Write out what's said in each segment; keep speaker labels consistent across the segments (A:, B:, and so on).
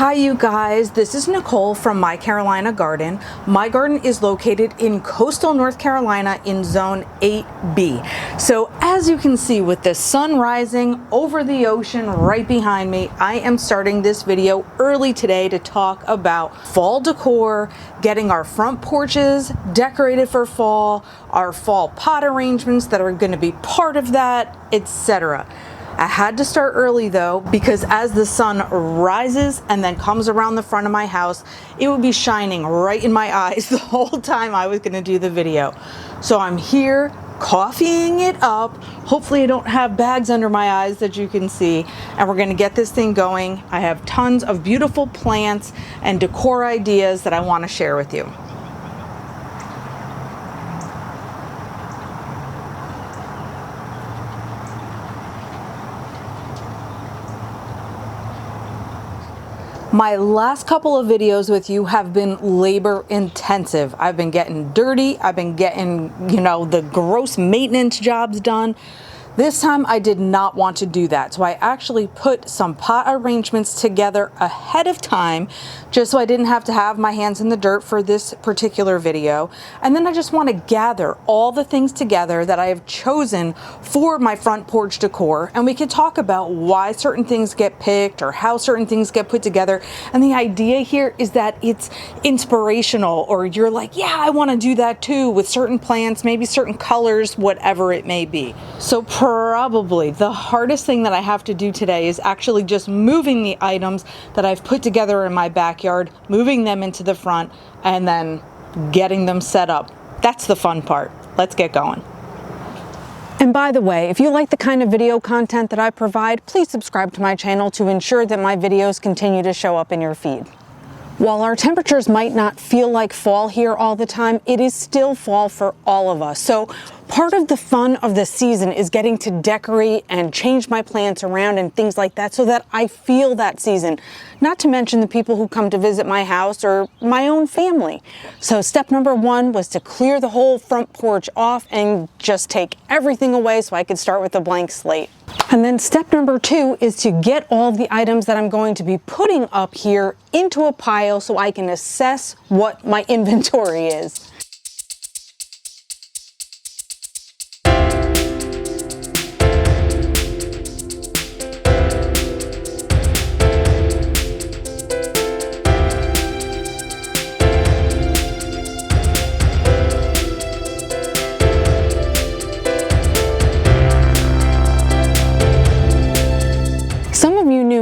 A: Hi you guys, this is Nicole from My Carolina Garden. My garden is located in coastal North Carolina in zone 8B. So as you can see, with the sun rising over the ocean right behind me, I am starting this video early today to talk about fall decor, getting our front porches decorated for fall, our fall pot arrangements that are going to be part of that, etc. I had to start early though, because as the sun rises and then comes around the front of my house, it would be shining right in my eyes the whole time I was going to do the video. So I'm here coffeeing it up. Hopefully I don't have bags under my eyes that you can see, and we're going to get this thing going. I have tons of beautiful plants and decor ideas that I want to share with you. My last couple of videos with you have been labor intensive. I've been getting dirty. I've been getting, the gross maintenance jobs done. This time I did not want to do that. So I actually put some pot arrangements together ahead of time, just so I didn't have to have my hands in the dirt for this particular video. And then I just want to gather all the things together that I have chosen for my front porch decor. And we can talk about why certain things get picked or how certain things get put together. And the idea here is that it's inspirational, or you're like, yeah, I want to do that too, with certain plants, maybe certain colors, whatever it may be. So probably the hardest thing that I have to do today is actually just moving the items that I've put together in my backyard, moving them into the front, and then getting them set up. That's the fun part. Let's get going. And by the way, if you like the kind of video content that I provide, please subscribe to my channel to ensure that my videos continue to show up in your feed. While our temperatures might not feel like fall here all the time, it is still fall for all of us. So part of the fun of the season is getting to decorate and change my plants around and things like that, so that I feel that season. Not to mention the people who come to visit my house or my own family. So step number one was to clear the whole front porch off and just take everything away so I could start with a blank slate. And then step number two is to get all the items that I'm going to be putting up here into a pile so I can assess what my inventory is.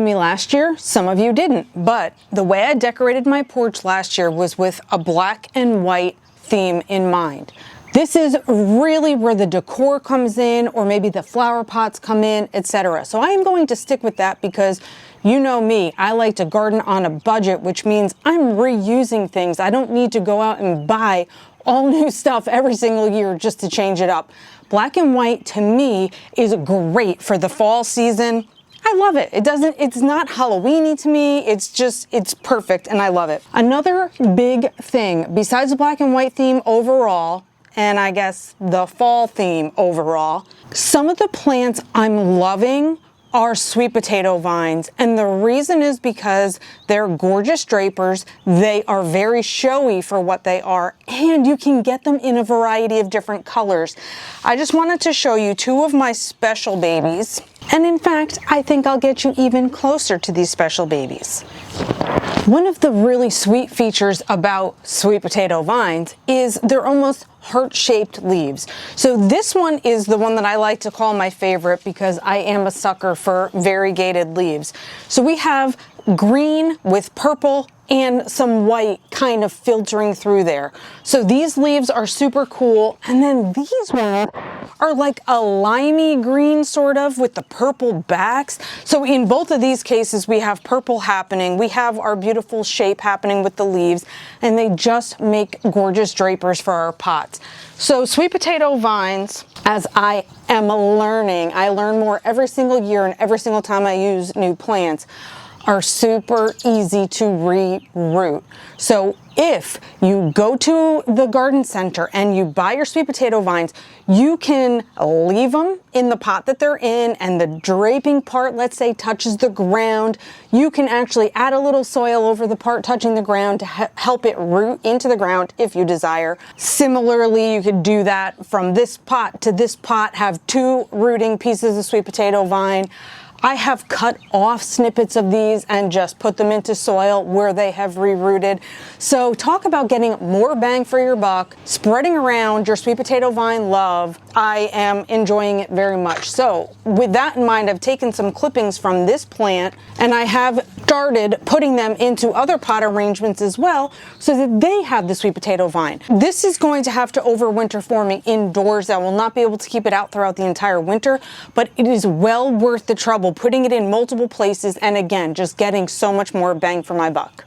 A: Last year, some of you didn't, but the way I decorated my porch last year was with a black and white theme in mind. This is really where the decor comes in, or maybe the flower pots come in, etc. So I am going to stick with that because you know me, I like to garden on a budget, which means I'm reusing things. I don't need to go out and buy all new stuff every single year just to change it up. Black and white to me is great for the fall season. I love it. It's not Halloween-y to me. It's perfect and I love it. Another big thing besides the black and white theme overall, and I guess the fall theme overall, some of the plants I'm loving are sweet potato vines, and the reason is because they're gorgeous drapers. They are very showy for what they are, and you can get them in a variety of different colors. I just wanted to show you two of my special babies, and in fact, I think I'll get you even closer to these special babies. One of the really sweet features about sweet potato vines is they're almost heart-shaped leaves. So this one is the one that I like to call my favorite because I am a sucker for variegated leaves. So we have green with purple and some white kind of filtering through there. So these leaves are super cool. And then these ones are like a limey green sort of with the purple backs. So in both of these cases, we have purple happening. We have our beautiful shape happening with the leaves, and they just make gorgeous drapers for our pots. So sweet potato vines, as I am learning, I learn more every single year and every single time I use new plants, are super easy to reroot. So if you go to the garden center and you buy your sweet potato vines, you can leave them in the pot that they're in, and the draping part, let's say, touches the ground. You can actually add a little soil over the part touching the ground to help it root into the ground if you desire. Similarly, you could do that from this pot to this pot, have 2 rooting pieces of sweet potato vine. I have cut off snippets of these and just put them into soil where they have rerooted. So talk about getting more bang for your buck, spreading around your sweet potato vine love. I am enjoying it very much. So with that in mind, I've taken some clippings from this plant and I have started putting them into other pot arrangements as well so that they have the sweet potato vine. This is going to have to overwinter for me indoors. I will not be able to keep it out throughout the entire winter, but it is well worth the trouble putting it in multiple places, and again, just getting so much more bang for my buck.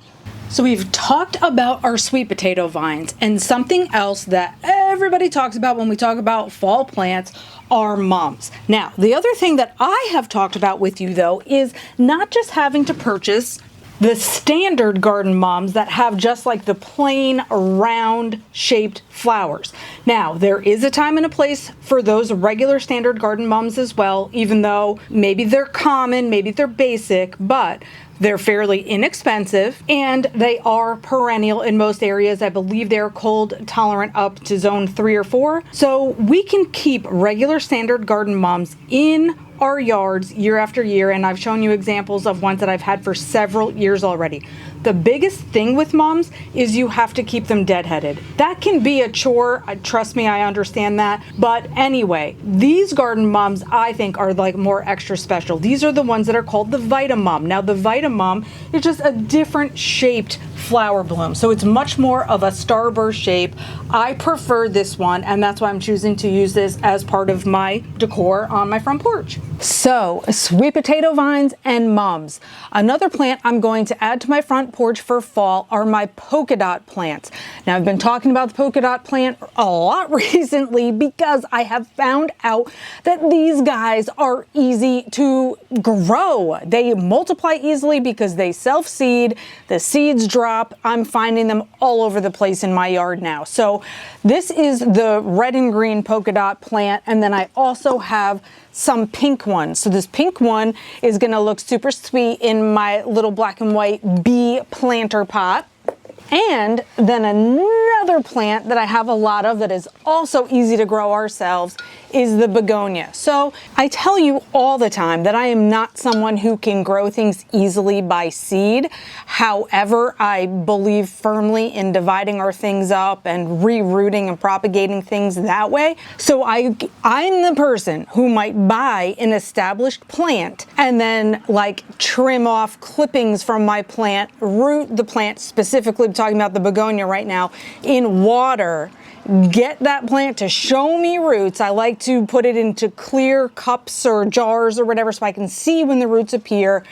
A: So we've talked about our sweet potato vines, and something else that everybody talks about when we talk about fall plants are mums. Now, the other thing that I have talked about with you though is not just having to purchase the standard garden mums that have just like the plain round shaped flowers. Now, there is a time and a place for those regular standard garden mums as well, even though maybe they're common, maybe they're basic, but they're fairly inexpensive and they are perennial in most areas. I believe they're cold tolerant up to zone 3 or 4. So we can keep regular standard garden mums in our yards year after year, and I've shown you examples of ones that I've had for several years already. The biggest thing with mums is you have to keep them deadheaded. That can be a chore, trust me, I understand that. But anyway, these garden mums I think are like more extra special. These are the ones that are called the Vitamum. Now the Vitamum is just a different shaped flower bloom, so it's much more of a starburst shape. I prefer this one, and that's why I'm choosing to use this as part of my decor on my front porch. So sweet potato vines and mums. Another plant I'm going to add to my front porch for fall are my polka dot plants. Now I've been talking about the polka dot plant a lot recently because I have found out that these guys are easy to grow. They multiply easily because they self-seed, the seeds drop. I'm finding them all over the place in my yard now. So this is the red and green polka dot plant, and then I also have some pink ones. So this pink one is gonna look super sweet in my little black and white bee planter pot. And then another plant that I have a lot of that is also easy to grow ourselves is the begonia. So I tell you all the time that I am not someone who can grow things easily by seed. However, I believe firmly in dividing our things up and rerooting and propagating things that way. So I'm the person who might buy an established plant and then like trim off clippings from my plant, root the plant, specifically I'm talking about the begonia right now, in water, get that plant to show me roots. I like to put it into clear cups or jars or whatever so I can see when the roots appear.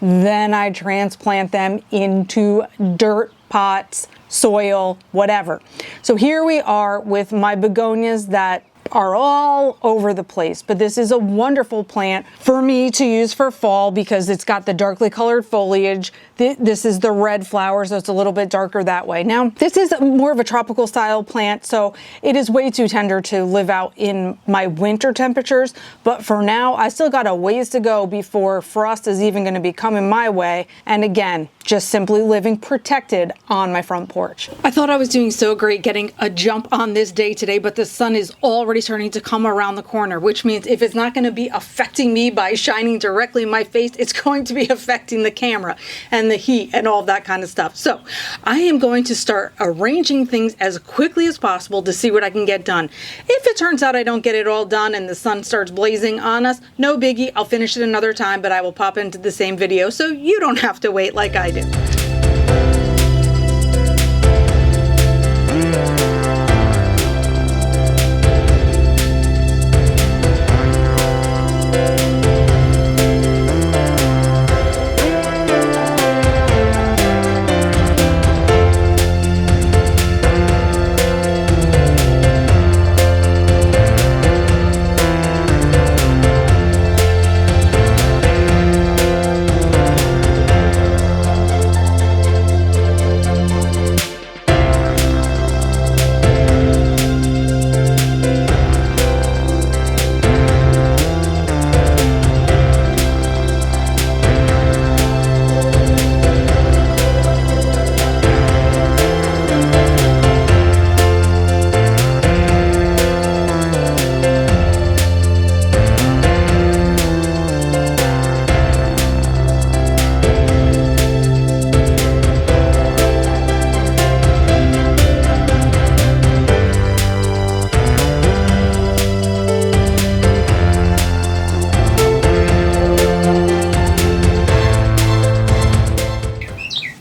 A: Then I transplant them into dirt, pots, soil, whatever. So here we are with my begonias that are all over the place, but this is a wonderful plant for me to use for fall because it's got the darkly colored foliage. This is the red flower, so it's a little bit darker that way. Now, this is more of a tropical style plant, so it is way too tender to live out in my winter temperatures, but for now, I still got a ways to go before frost is even gonna be coming my way, and again, just simply living protected on my front porch. I thought I was doing so great getting a jump on this day today, but the sun is already starting to come around the corner, which means if it's not going to be affecting me by shining directly in my face, it's going to be affecting the camera and the heat and all that kind of stuff. So I am going to start arranging things as quickly as possible to see what I can get done. If it turns out I don't get it all done and the sun starts blazing on us, no biggie, I'll finish it another time, but I will pop into the same video so you don't have to wait like I do.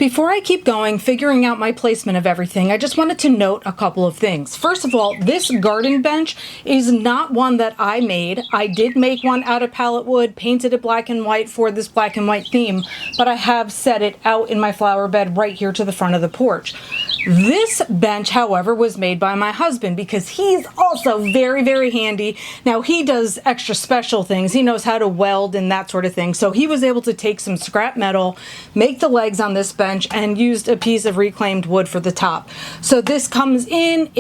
A: Before I keep going, figuring out my placement of everything, I just wanted to note a couple of things. First of all, this garden bench is not one that I made. I did make one out of pallet wood, painted it black and white for this black and white theme, but I have set it out in my flower bed right here to the front of the porch. This bench, however, was made by my husband because he's also very, very handy. Now, he does extra special things. He knows how to weld and that sort of thing. So he was able to take some scrap metal, make the legs on this bench, and used a piece of reclaimed wood for the top. So this comes in,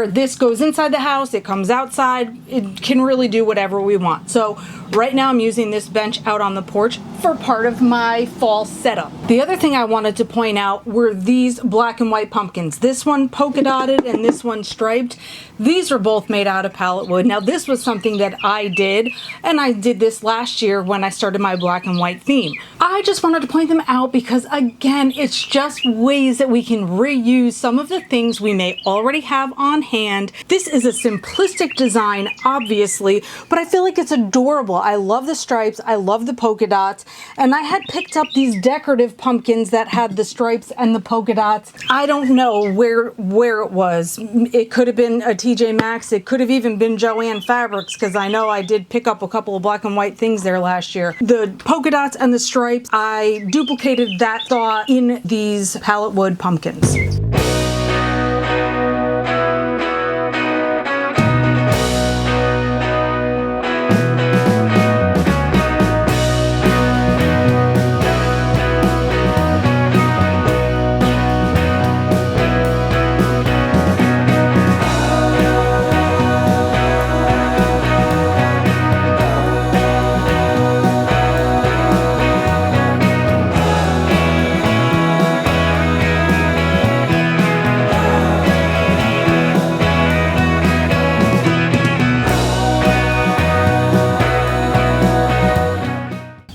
A: this goes inside the house, it comes outside, it can really do whatever we want. So right now I'm using this bench out on the porch for part of my fall setup. The other thing I wanted to point out were these black and white pumpkins. This one polka dotted and this one striped. These are both made out of pallet wood. Now this was something that I did, and I did this last year when I started my black and white theme. I just wanted to point them out because, again, it's just ways that we can reuse some of the things we may already have on hand. This is a simplistic design, obviously, but I feel like it's adorable. I love the stripes, I love the polka dots, and I had picked up these decorative pumpkins that had the stripes and the polka dots. I don't know where it was. It could have been a TJ Maxx, it could have even been Joann Fabrics, because I know I did pick up a couple of black and white things there last year. The polka dots and the stripes, I duplicated that thought in these pallet wood pumpkins.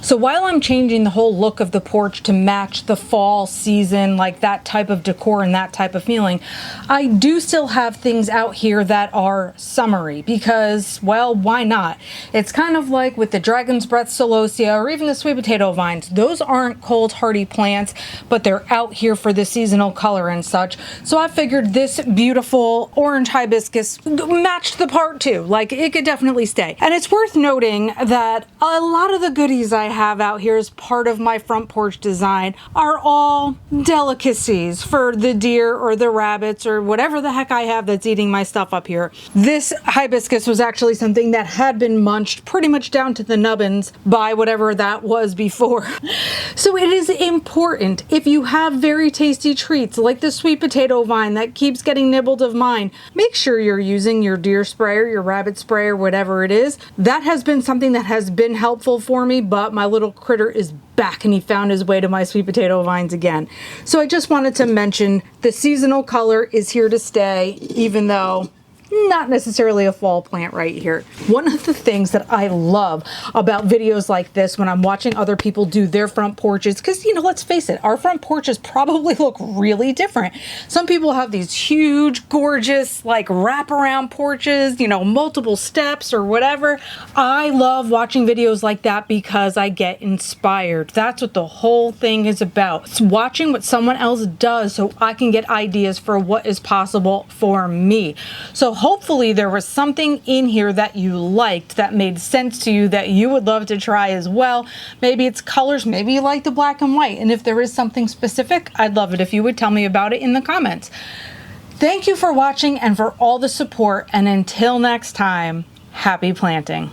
A: So while I'm changing the whole look of the porch to match the fall season, like that type of decor and that type of feeling, I do still have things out here that are summery because, well, why not? It's kind of like with the Dragon's Breath celosia or even the sweet potato vines. Those aren't cold hardy plants, but they're out here for the seasonal color and such. So I figured this beautiful orange hibiscus matched the part too. Like, it could definitely stay. And it's worth noting that a lot of the goodies I have out here as part of my front porch design are all delicacies for the deer or the rabbits or whatever the heck I have that's eating my stuff up here. This hibiscus was actually something that had been munched pretty much down to the nubbins by whatever that was before. So it is important, if you have very tasty treats like the sweet potato vine that keeps getting nibbled of mine, make sure you're using your deer spray or your rabbit spray or whatever it is. That has been something that has been helpful for me, but my little critter is back and he found his way to my sweet potato vines again. So I just wanted to mention the seasonal color is here to stay, even though not necessarily a fall plant right here. One of the things that I love about videos like this when I'm watching other people do their front porches, because, you know, let's face it, our front porches probably look really different. Some people have these huge, gorgeous, like wraparound porches, you know, multiple steps or whatever. I love watching videos like that because I get inspired. That's what the whole thing is about. It's watching what someone else does so I can get ideas for what is possible for me. So hopefully there was something in here that you liked, that made sense to you, that you would love to try as well. Maybe it's colors, maybe you like the black and white. And if there is something specific, I'd love it if you would tell me about it in the comments. Thank you for watching and for all the support. And until next time, happy planting.